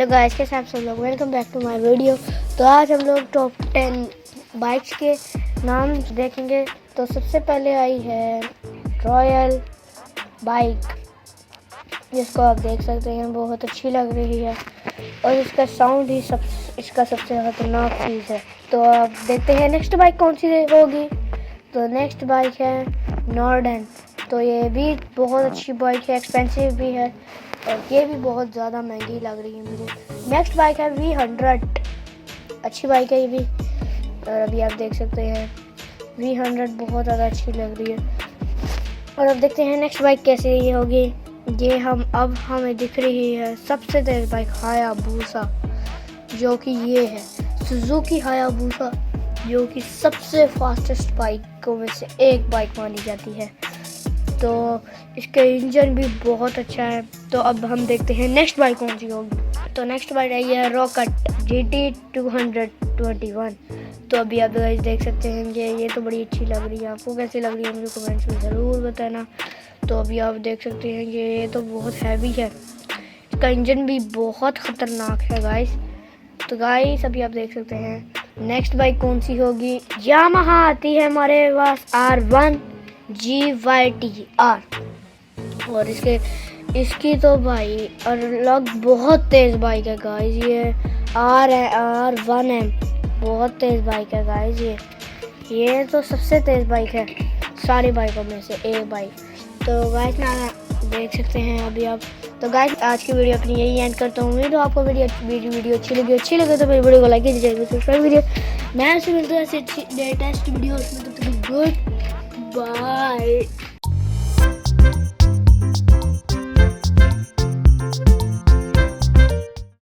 Guys के साथ सब लोग welcome back to my video. तो आज हम लोग टॉप 10 बाइक्स के नाम देखेंगे। तो सबसे पहले आई है रॉयल बाइक, जिसको आप देख सकते हैं बहुत अच्छी लग रही है और इसका साउंड ही इसका सबसे खतरनाक चीज़ है। तो आप देखते हैं नेक्स्ट बाइक कौन सी होगी। तो नेक्स्ट बाइक है नॉर्डन। तो ये भी बहुत अच्छी बाइक है, एक्सपेंसिव भी है और ये भी बहुत ज़्यादा महंगी लग रही है मुझे। नेक्स्ट बाइक है V100, अच्छी बाइक है ये भी। और अभी आप देख सकते हैं V100 बहुत ज़्यादा अच्छी लग रही है। और अब देखते हैं नेक्स्ट बाइक कैसे ये होगी। ये हमें दिख रही है सबसे तेज़ बाइक हायाबुसा, जो कि ये है सुजुकी हायाबुसा, जो कि सबसे फास्टेस्ट बाइकों में से एक बाइक मानी जाती है। तो इसका इंजन भी बहुत अच्छा है। तो अब हम देखते हैं नेक्स्ट बाइक कौन सी होगी। तो नेक्स्ट बाइक आई है रॉकेट GT 221। तो अभी आप गाइस देख सकते हैं कि ये तो बड़ी अच्छी लग रही है। आपको कैसी लग रही है मुझे कमेंट्स में ज़रूर बताना। तो अभी आप देख सकते हैं कि ये तो बहुत हैवी है, इसका इंजन भी बहुत ख़तरनाक है गाइस। तो गाइस अभी आप देख सकते हैं नेक्स्ट बाइक कौन सी होगी। यामाहा आती है हमारे पास R1 GYTR। और इसकी तो भाई अलग बहुत तेज़ बाइक है गाइस। ये R1M बहुत तेज़ बाइक है गाइस। ये तो सबसे तेज़ बाइक है सारी बाइकों में से एक बाइक। तो गाइस ना देख सकते हैं अभी आप। तो गाइस आज की वीडियो अपनी यही एंड करता हूँ। उम्मीद हो आपको वीडियो अच्छी लगे तो मेरी वीडियो को लाइक कीजिए, सब्सक्राइब कीजिए। मैं आपसे मिलता हूँ ऐसी अच्छी लेटेस्ट वीडियो में। तो गुड बाय।